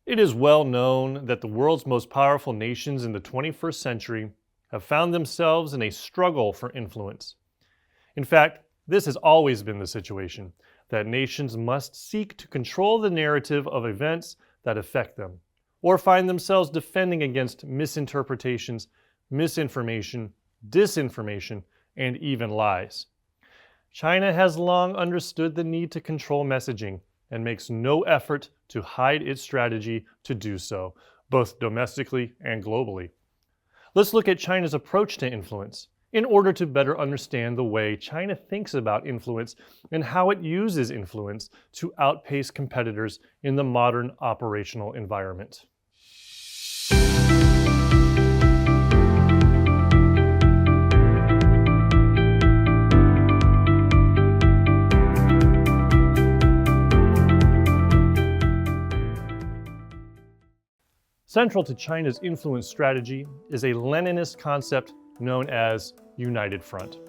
It is well known that the world's most powerful nations in the 21st century have found themselves in a struggle for influence. In fact, this has always been the situation, that nations must seek to control the narrative of events that affect them, or find themselves defending against misinterpretations, misinformation, disinformation, and even lies. China has long understood the need to control messaging and makes no effort to hide its strategy to do so, both domestically and globally. Let's look at China's approach to influence in order to better understand the way China thinks about influence and how it uses influence to outpace competitors in the modern operational environment. Central to China's influence strategy is a Leninist concept known as United Front.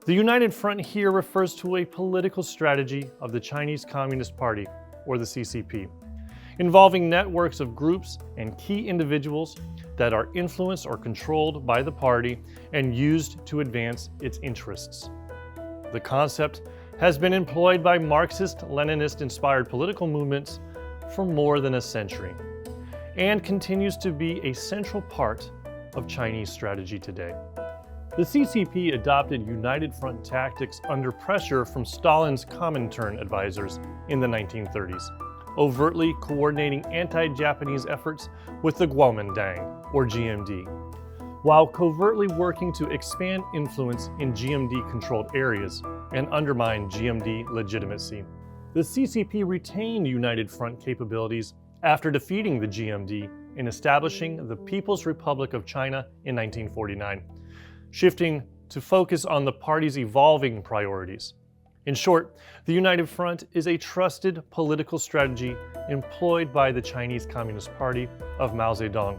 The United Front here refers to a political strategy of the Chinese Communist Party, or the CCP, involving networks of groups and key individuals that are influenced or controlled by the party and used to advance its interests. The concept has been employed by Marxist-Leninist-inspired political movements for more than a century, and continues to be a central part of Chinese strategy today. The CCP adopted United Front tactics under pressure from Stalin's Comintern advisors in the 1930s, overtly coordinating anti-Japanese efforts with the Kuomintang, or GMD, while covertly working to expand influence in GMD-controlled areas and undermine GMD legitimacy. The CCP retained United Front capabilities after defeating the GMD in establishing the People's Republic of China in 1949, shifting to focus on the party's evolving priorities. In short, the United Front is a trusted political strategy employed by the Chinese Communist Party of Mao Zedong,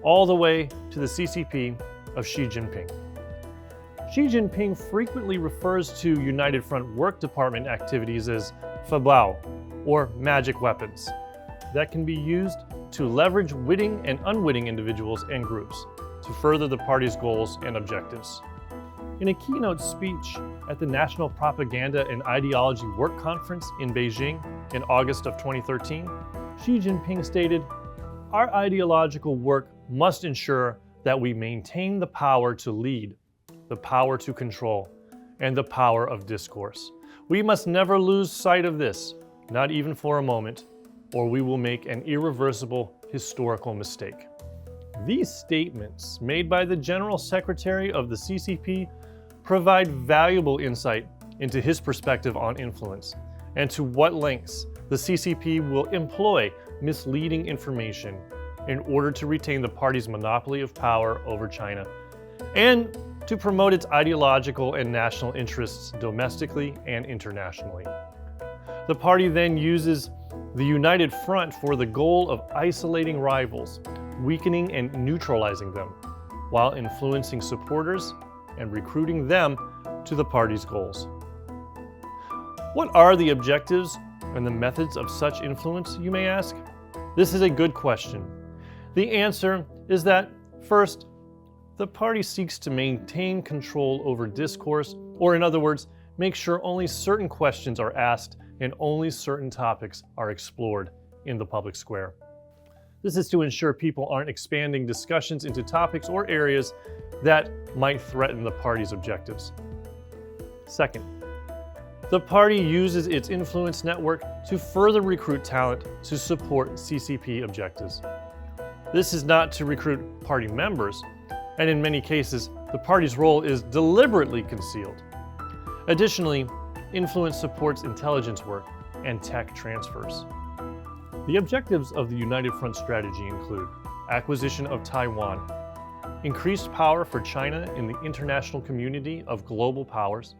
all the way to the CCP of Xi Jinping. Xi Jinping frequently refers to United Front work department activities as Fabao, or magic weapons, that can be used to leverage witting and unwitting individuals and groups to further the party's goals and objectives. In a keynote speech at the National Propaganda and Ideology Work Conference in Beijing in August of 2013, Xi Jinping stated, "Our ideological work must ensure that we maintain the power to lead, the power to control, and the power of discourse. We must never lose sight of this, not even for a moment, or we will make an irreversible historical mistake." These statements, made by the General Secretary of the CCP, provide valuable insight into his perspective on influence and to what lengths the CCP will employ misleading information in order to retain the party's monopoly of power over China and to promote its ideological and national interests domestically and internationally. The party then uses the United Front for the goal of isolating rivals, weakening and neutralizing them, while influencing supporters and recruiting them to the party's goals. What are the objectives and the methods of such influence, you may ask? This is a good question. The answer is that, first, the party seeks to maintain control over discourse, or in other words, make sure only certain questions are asked and only certain topics are explored in the public square. This is to ensure people aren't expanding discussions into topics or areas that might threaten the party's objectives. Second, the party uses its influence network to further recruit talent to support CCP objectives. This is not to recruit party members, and in many cases, the party's role is deliberately concealed. Additionally, influence supports intelligence work and tech transfers. The objectives of the United Front strategy include acquisition of Taiwan, increased power for China in the international community of global powers,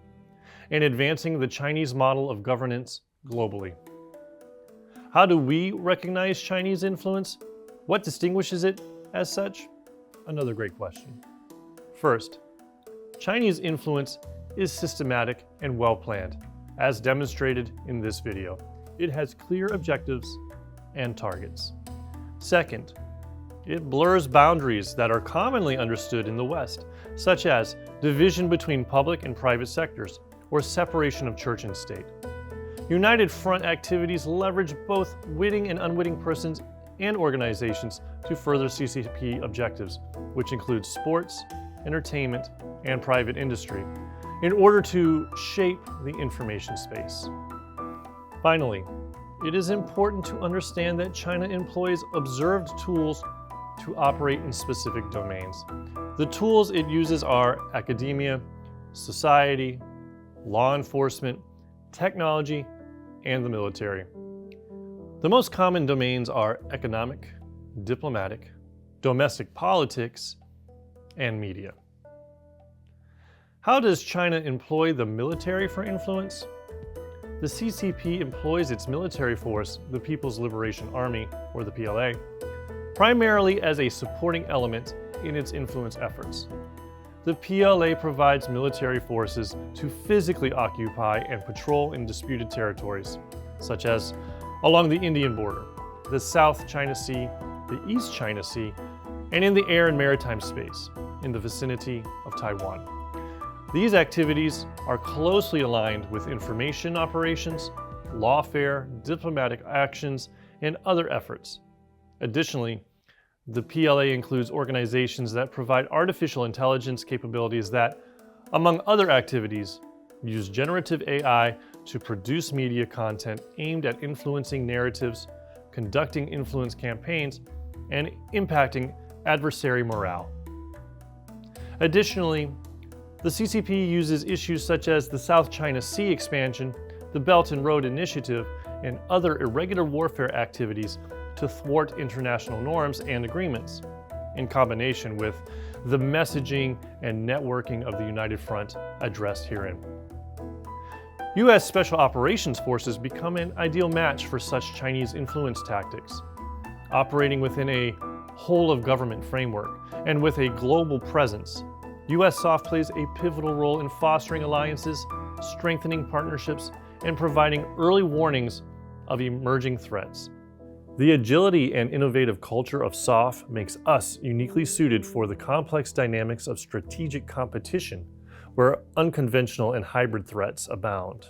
and advancing the Chinese model of governance globally. How do we recognize Chinese influence? What distinguishes it as such? Another great question. First, Chinese influence is systematic and well-planned, as demonstrated in this video. It has clear objectives, and targets. Second, it blurs boundaries that are commonly understood in the West, such as division between public and private sectors, or separation of church and state. United Front activities leverage both witting and unwitting persons and organizations to further CCP objectives, which include sports, entertainment, and private industry, in order to shape the information space. Finally, it is important to understand that China employs observed tools to operate in specific domains. The tools it uses are academia, society, law enforcement, technology, and the military. The most common domains are economic, diplomatic, domestic politics, and media. How does China employ the military for influence? The CCP employs its military force, the People's Liberation Army, or the PLA, primarily as a supporting element in its influence efforts. The PLA provides military forces to physically occupy and patrol in disputed territories, such as along the Indian border, the South China Sea, the East China Sea, and in the air and maritime space in the vicinity of Taiwan. These activities are closely aligned with information operations, lawfare, diplomatic actions, and other efforts. Additionally, the PLA includes organizations that provide artificial intelligence capabilities that, among other activities, use generative AI to produce media content aimed at influencing narratives, conducting influence campaigns, and impacting adversary morale. Additionally, the CCP uses issues such as the South China Sea expansion, the Belt and Road Initiative, and other irregular warfare activities to thwart international norms and agreements, in combination with the messaging and networking of the United Front addressed herein. U.S. Special Operations Forces become an ideal match for such Chinese influence tactics. Operating within a whole-of-government framework and with a global presence, U.S. SOF plays a pivotal role in fostering alliances, strengthening partnerships, and providing early warnings of emerging threats. The agility and innovative culture of SOF makes us uniquely suited for the complex dynamics of strategic competition, where unconventional and hybrid threats abound.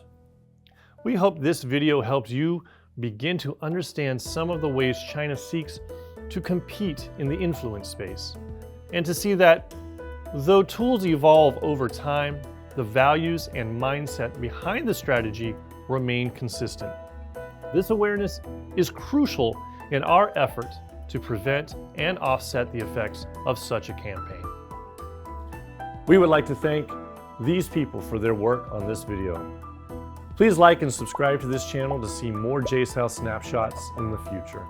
We hope this video helps you begin to understand some of the ways China seeks to compete in the influence space, and to see that though tools evolve over time, the values and mindset behind the strategy remain consistent. This awareness is crucial in our effort to prevent and offset the effects of such a campaign. We would like to thank these people for their work on this video. Please like and subscribe to this channel to see more JSOU Snapshots in the future.